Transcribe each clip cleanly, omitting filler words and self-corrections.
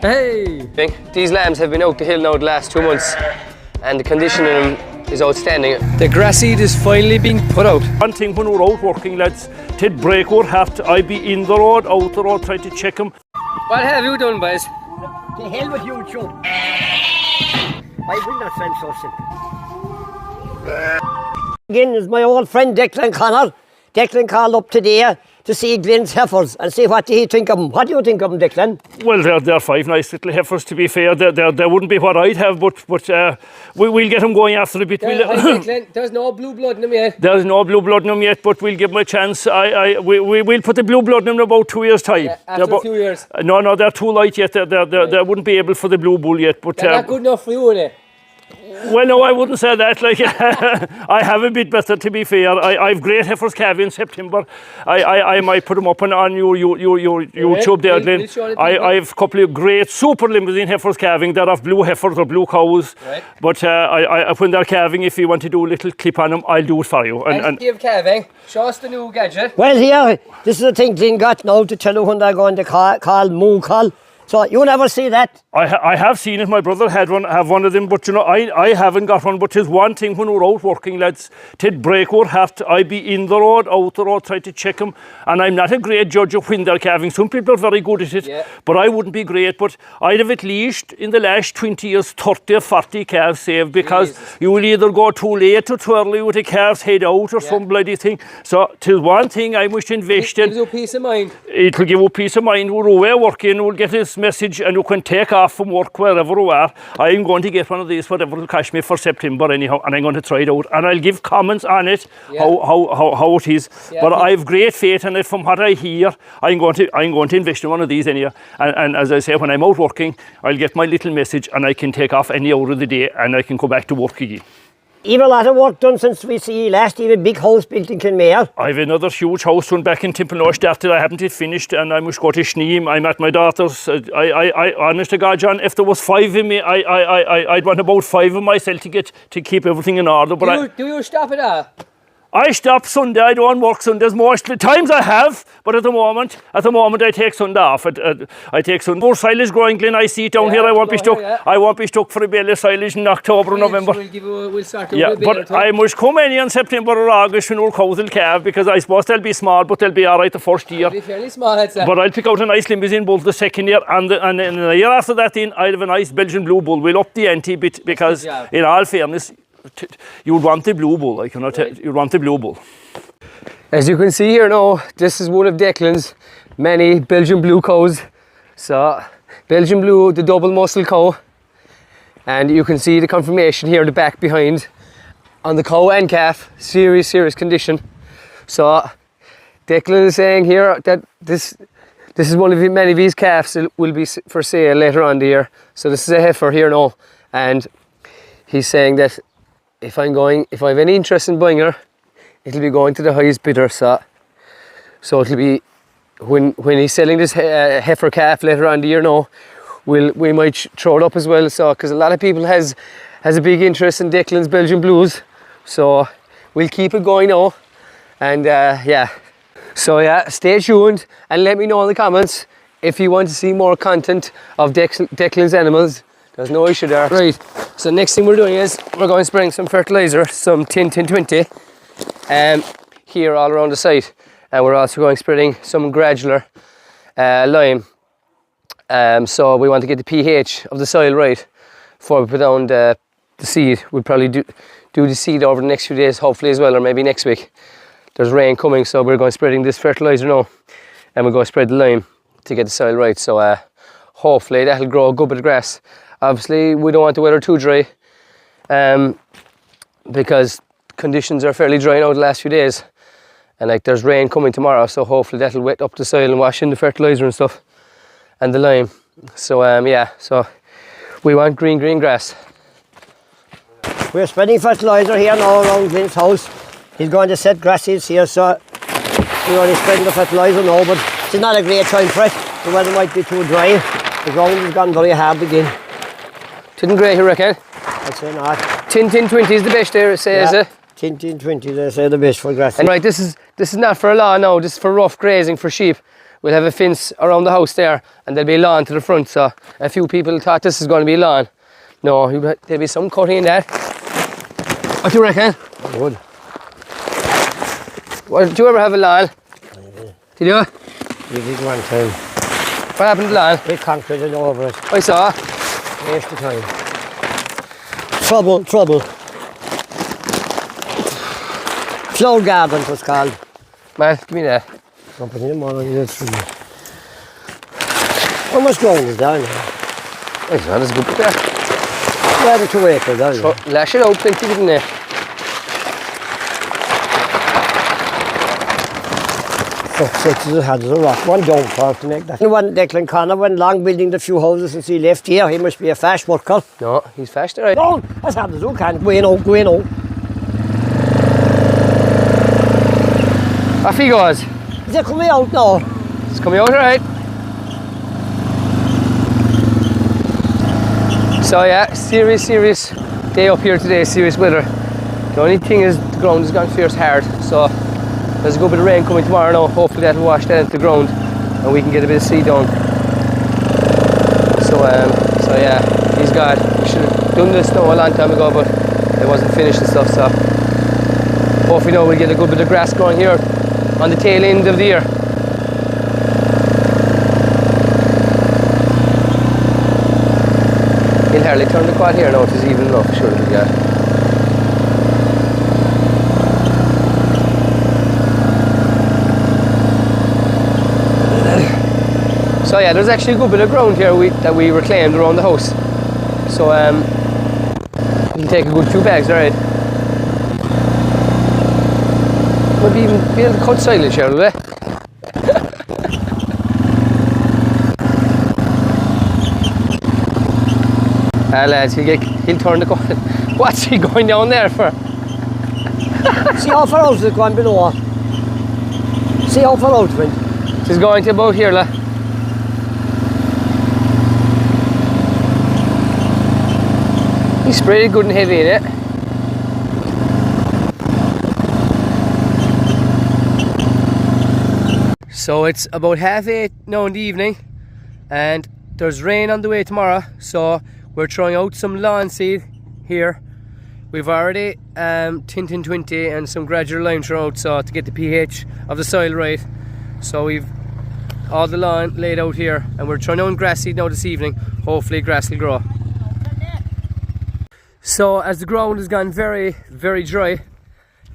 Hey! These lambs have been out the hill now the last 2 months and the condition of them is outstanding. The grass seed is finally being put out. One thing when we're out working, lads, to break our hat, I be in the road, out the road, try to check them. What have you done, boys? The hell with you, Joe. I will not friend so Again is my old friend Declan Connor. Declan called up today to see Glenn's heifers and see what he think of them. What do you think of them, Declan? Well, they're 5 nice little heifers, to be fair. They wouldn't be what I'd have, but we'll get them going after a bit. Declan, there's no blue blood in them yet. There's no blue blood in them yet, but we'll give them a chance. We'll put the blue blood in them in about 2 years' time. Yeah, after a few years. No, they're too light yet. They wouldn't be able for the blue bull yet. But they're not good enough for you, are they? Well, no, I wouldn't say that. Like, I have a bit better, to be fair. I've great heifers calving in September. I might put them up on your YouTube there, Glenn. I've a couple of great super limousine heifers calving. They're of blue heifers or blue cows. Right. But when they're calving, if you want to do a little clip on them, I'll do it for you. And give calving. Show us the new gadget. Well, here, this is the thing Glenn got now to tell you when they're going to call moo call. So you never see that? I have seen it. My brother have one of them, but you know, I haven't got one. But it's one thing when we're out working, lads, to break our hat, I be in the road, out the road, try to check them. And I'm not a great judge of when they're calving. Some people are very good at it, but I wouldn't be great. But I'd have at least in the last 20 years 30 or 40 calves saved, because you will either go too late or too early with a calf's head out or some bloody thing. So till one thing I must invest in. It gives you peace of mind. It'll give you peace of mind. We're away working, we'll get this message and you can take off from work wherever you are. I'm going to get one of these, whatever will cost me for September anyhow, and I'm going to try it out and I'll give comments on it, how it is. But I have great faith in it from what I hear. I'm going to invest in one of these anyhow. And as I say, when I'm out working, I'll get my little message and I can take off any hour of the day and I can go back to work again. You've a lot of work done since we see you last. You have a big house built in Kinmare. I've another huge house one back in Timpenlow started. I haven't finished and I must go to Schneem. I'm at my daughter's. I honest to God, John, if there was 5 of me, I'd want about 5 of myself to keep everything in order. But do you stop it all? I stop Sunday. I don't work Sundays mostly. Times I have, but at the moment I take Sunday off. I take Sunday. More silage growing, Glen. I see it down here. I won't be stuck. I won't be stuck for a bale of silage in October or November. We'll start but I must come in September or August when our cows will calve, because I suppose they'll be small, but they'll be all right the first year. They'll be fairly small, I'd say. But I'll pick out a nice limousine bull the second year, and the year after that, I'll have a nice Belgian blue bull. We'll up the ante bit, because in all fairness, you would want the blue bull. I cannot tell you want the blue bull. As you can see here now, this is one of Declan's many Belgian blue cows. So Belgian blue, the double muscle cow, and you can see the confirmation here, the back behind on the cow and calf. Serious condition. So Declan is saying here that this is one of many of these calves that will be for sale later on the year. So this is a heifer here now, and he's saying that if I have any interest in buying her, it'll be going to the highest bidder. So it'll be when he's selling this heifer calf later on the year now, we might throw it up as well. So because a lot of people has a big interest in Declan's Belgian blues, so we'll keep it going now. And so stay tuned and let me know in the comments if you want to see more content of Declan's animals. There's no issue there. Right, so next thing we're doing is we're going to spring some fertilizer, some 10-10-20, here all around the site. And we're also going spreading some granular lime. So we want to get the pH of the soil right before we put down the seed. We'll probably do the seed over the next few days, hopefully as well, or maybe next week. There's rain coming, so we're going spreading this fertilizer now, and we're going to spread the lime to get the soil right. So hopefully that'll grow a good bit of grass. Obviously, we don't want the weather too dry, because conditions are fairly dry now the last few days, and like there's rain coming tomorrow, so hopefully that'll wet up the soil and wash in the fertilizer and stuff and the lime. So so we want green grass. We're spreading fertilizer here now around Glenn's house. He's going to set grass seeds here, so we're only spreading the fertilizer now, but it's not a great time for it. The weather might be too dry. The ground has gone very hard again. Didn't great, you reckon? I'd say not. 10-10-20 is the best there, it says. 10-10-20, they say the best for grass. And right, this is not for a lawn now, this is for rough grazing for sheep. we'll have a fence around the house there, and there'll be a lawn to the front. So a few people thought this is going to be a lawn. No, there'll be some cutting in there. What do you reckon? Good. What, do you ever have a lawn? Did you? We did one time. What happened to the lawn? We concreted over it. I saw. Waste of time. Trouble. Flower garden it was called. Man, give me that. Don't put any more on it. How much ground is down there? It's not as good there. Yeah, the 2 acres down there. Lash it out plenty, didn't it? Success it had a rock one down for to make that. The one Declan Connor went long building the few houses since he left here. He must be a fast worker. No, he's fast, right? No, that's happened to can go in out. Off he goes. Is it coming out now? It's coming out alright. So yeah, serious day up here today, serious weather. The only thing is the ground has gone fierce hard, so there's a good bit of rain coming tomorrow now. Hopefully that'll wash that into the ground and we can get a bit of seed down. So yeah, he's got, we should have done this now a long time ago, but it wasn't finished and stuff, so hopefully now we'll get a good bit of grass growing here on the tail end of the year. He'll hardly turn the quad here now, it is even enough, sure it'll get. So yeah, there's actually a good bit of ground here that we reclaimed around the house. So we'll take a good few bags, alright. Maybe even be able to cut silage here, will we? Lads, he'll turn the corner. What's he going down there for? See how far out is it going below? See how far out it went? He's going to about here, lad. He sprayed it good and heavy in it. So it's about 8:30 now in the evening and there's rain on the way tomorrow, so we're throwing out some lawn seed here. We've already 10-20 and some gradual lime thrown out, so to get the pH of the soil right. So we've all the lawn laid out here and we're throwing on grass seed now this evening. Hopefully grass will grow. So as the ground has gone very dry,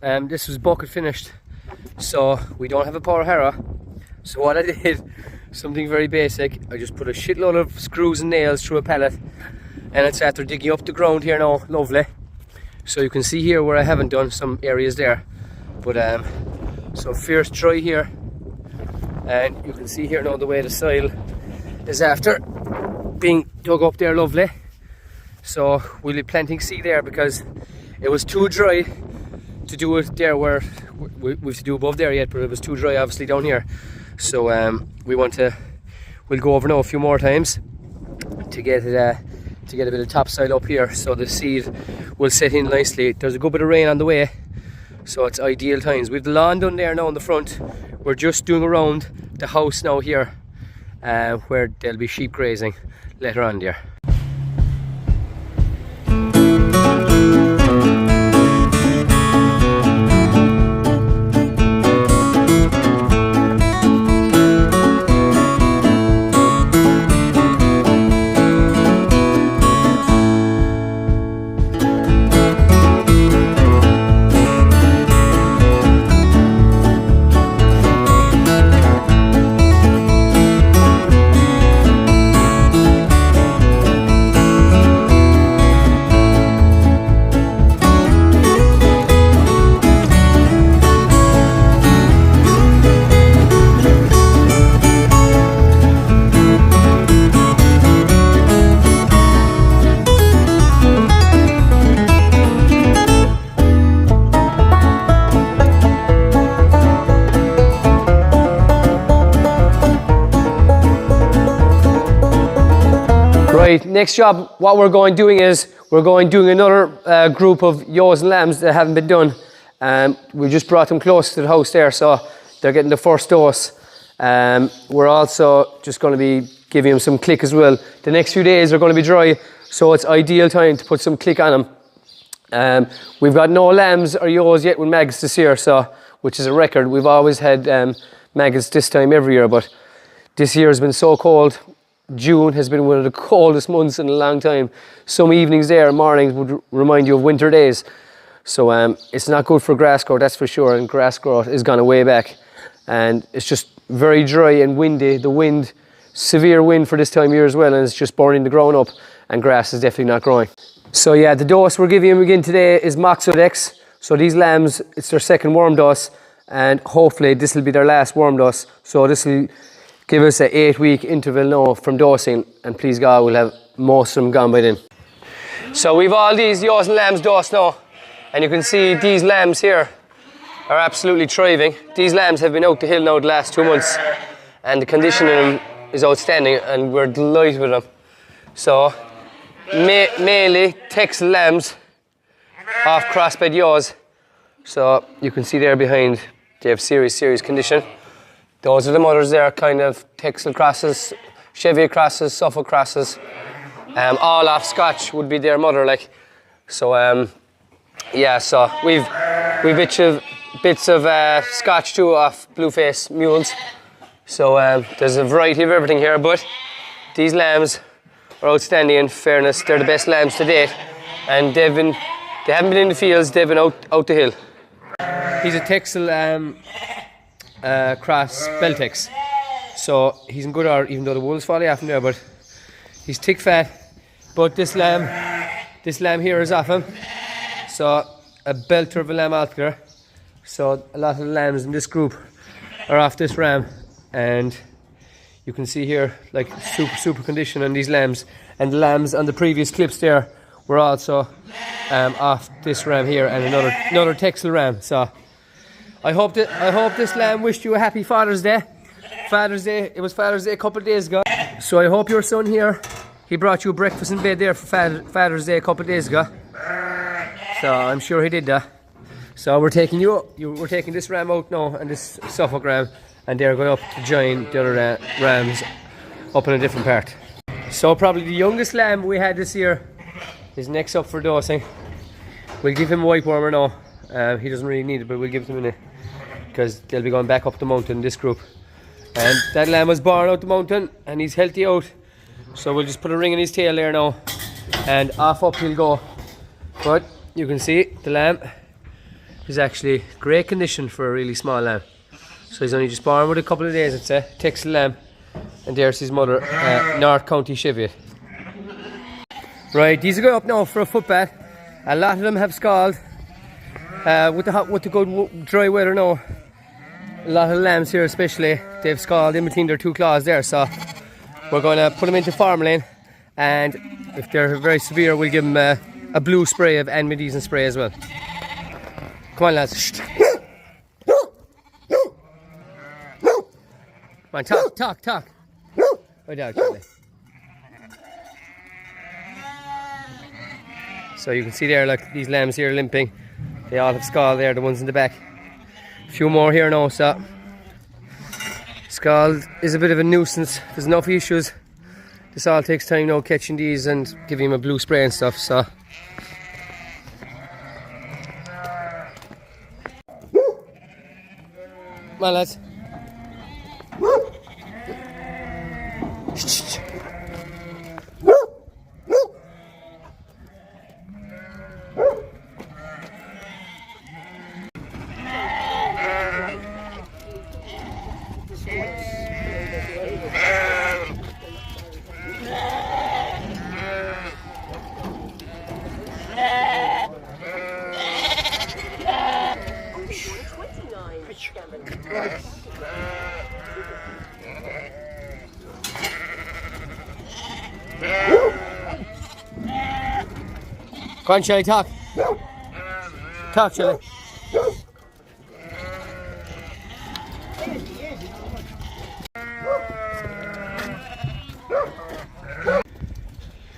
this was bucket finished, so we don't have a power harrow. So what I did, something very basic, I just put a shitload of screws and nails through a pallet and it's after digging up the ground here now, lovely. So you can see here where I haven't done some areas there, but so fierce dry here, and you can see here now the way the soil is after being dug up there, lovely. So we'll be planting seed there because it was too dry to do it there where we have to do above there yet, but it was too dry obviously down here. So we'll go over now a few more times to get it a bit of topsoil up here so the seed will set in nicely. There's a good bit of rain on the way, so it's ideal times. We've the lawn done there now in the front. We're just doing around the house now here where there'll be sheep grazing later on there. Right, next job, what we're going doing is we're going doing another group of ewes and lambs that haven't been done. We just brought them close to the house there, so they're getting the first dose. We're also just going to be giving him some click as well. The next few days are going to be dry, so it's ideal time to put some click on him. We've got no lambs or ewes yet with maggots this year, so which is a record. We've always had maggots this time every year, but this year has been so cold. June has been one of the coldest months in a long time. Some evenings there, mornings would remind you of winter days. So it's not good for grass growth, that's for sure, and grass growth is gone way back. And it's just very dry and windy. The wind, severe wind for this time of year as well, and it's just burning the ground up, and grass is definitely not growing. So yeah, the dose we're giving him again today is Moxodex. So these lambs, it's their second worm dose, and hopefully this will be their last worm dose. So this will give us an 8-week interval now from dosing, and please God, we'll have most of them gone by then. So we've all these ewes and lambs dosed now, and you can see these lambs here are absolutely thriving. These lambs have been out the hill now the last 2 months, and the condition in them is outstanding, and we're delighted with them. So mainly Texel lambs off crossbred ewes. So you can see there behind, they have serious condition. Those are the mothers there, kind of Texel crosses, Cheviot crosses, Suffolk crosses. All off Scotch would be their mother, like. So yeah, so we've bits of Scotch too off Blueface mules. So there's a variety of everything here, but these lambs are outstanding. In fairness, they're the best lambs to date, and they haven't been in the fields, they've been out the hill. He's a Texel cross Beltex, so he's in good order, even though the wool's falling off him there, but he's tick fat. But this lamb here is off him, so a belter of a lamb altogether. So a lot of the lambs in this group are off this ram, and you can see here like super condition on these lambs, and the lambs on the previous clips there were also off this ram here, and another Texel ram. So I hope this lamb wished you a happy Father's Day. It was Father's Day a couple of days ago. So I hope your son here, he brought you breakfast in bed there for Father's Day a couple of days ago. So I'm sure he did that. So we're taking we're taking this ram out now, and this Suffolk ram, and they're going up to join the other rams up in a different part. So probably the youngest lamb we had this year is next up for dosing. We'll give him a white wormer now. He doesn't really need it, but we'll give it to him in it, because they'll be going back up the mountain, this group. And that lamb was born out the mountain, and he's healthy out. So we'll just put a ring in his tail there now, and off up he'll go. But you can see the lamb is actually great condition for a really small lamb. So he's only just born with a couple of days, it's a Texel lamb. And there's his mother, North County Cheviot. Right, these are going up now for a footbath. A lot of them have scald. With the good dry weather now, a lot of lambs here especially, they've scald in between their two claws there. So we're going to put them into Farmlife, and if they're very severe, we'll give them a blue spray of Anmidizin spray as well. Come on, lads. Shh. Come on, talk. Right down, Charlie. So you can see there, like these lambs here limping. They all have scald there, the ones in the back. A few more here now, so scald is a bit of a nuisance. There's enough issues. This all takes time now, catching these and giving him a blue spray and stuff, so. Come on, lads. Go on, Shelly, talk. Talk, Shelly.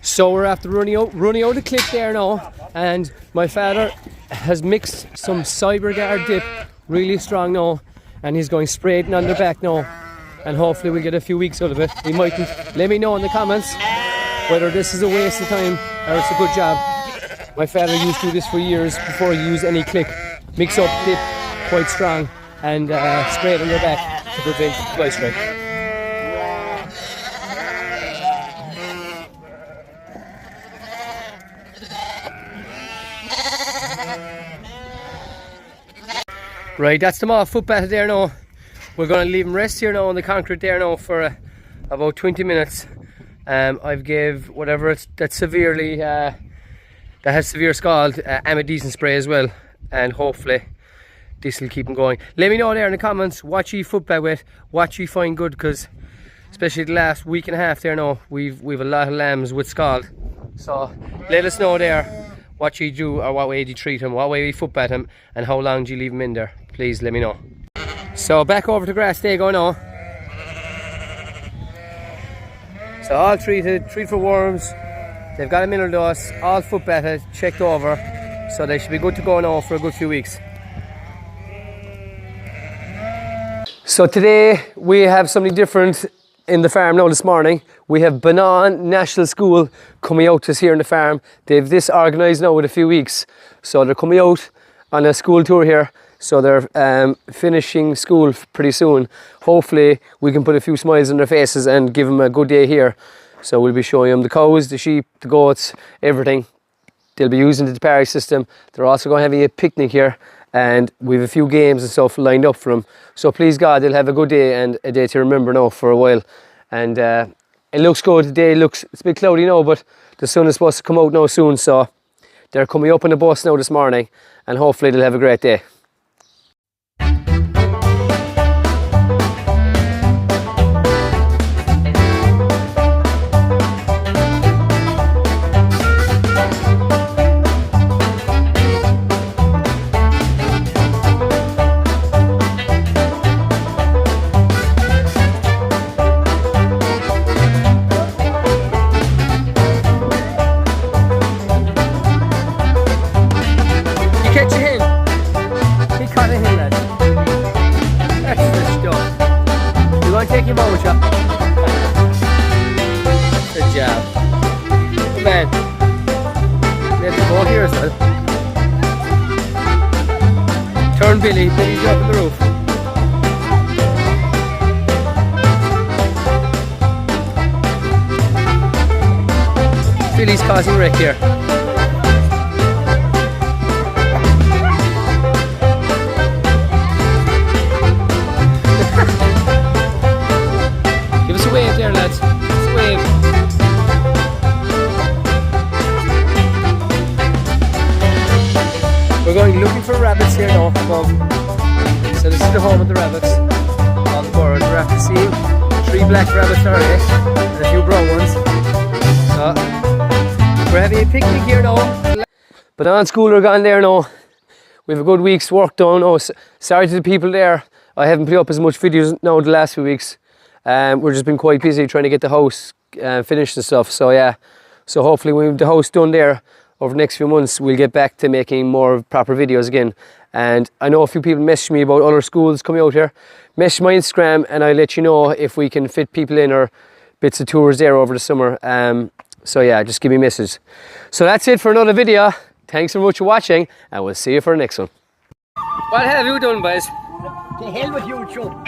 So we're after running out the clip there now, and my father has mixed some Cyberguard dip really strong now, and he's going straight on the back now and hopefully we'll get a few weeks out of it. We mightn't. Let me know in the comments whether this is a waste of time or it's a good job. My father used to do this for years before he used any click. Mix up dip quite strong and spray it on your back to prevent fly strike. Right, that's them off foot batter there now. We're going to leave them rest here now on the concrete there now for about 20 minutes. I've gave whatever that's severely that has severe scald amidizine spray as well, and hopefully this will keep them going. Let me know there in the comments what you foot bed with, what you find good, because especially the last week and a half there now we've a lot of lambs with scald. So let us know there what you do or what way do you treat them, what way you foot bed them, and how long do you leave them in there. Please let me know. So back over to grass they go now. So all treated for worms. They've got a mineral dose, all foot betted, checked over, so they should be good to go now for a good few weeks. So today we have something different in the farm now this morning. We have Banan National School coming out to us here in the farm. They've this organised now with a few weeks. So they're coming out on a school tour here. So they're finishing school pretty soon. Hopefully we can put a few smiles on their faces and give them a good day here. So we'll be showing them the cows, the sheep, the goats, everything. They'll be using the party system. They're also going to have a picnic here, and we have a few games and stuff lined up for them. So please God, they'll have a good day and a day to remember now for a while. And it looks good. The day it's a bit cloudy now, but the sun is supposed to come out now soon. So they're coming up on the bus now this morning, and hopefully they'll have a great day. Catch a hen. He caught a hen, lad. That's the stuff. You want to take him over, Chuck? Good job. Good man. Let him go here as well. Turn Billy. Billy's up on the roof. Billy's causing a wreck here. Give us a wave there, lads. Give us a wave. We're going looking for rabbits here now above. So this is the home of the rabbits on the board. We're after seeing 3 black rabbits already and a few brown ones. So we're having a picnic here now. But on school are gone there now. We have a good week's work done. Oh, sorry to the people there. I haven't put up as much videos now the last few weeks. We've just been quite busy trying to get the house finished and stuff. So yeah, so hopefully when we have the house done there over the next few months, we'll get back to making more proper videos again. And I know a few people messaged me about other schools coming out here. Message my Instagram and I'll let you know if we can fit people in or bits of tours there over the summer. So yeah, just give me a message. So that's it for another video. Thanks so much for watching, and we'll see you for the next one. What have you done, boys? To hell with you, Joe.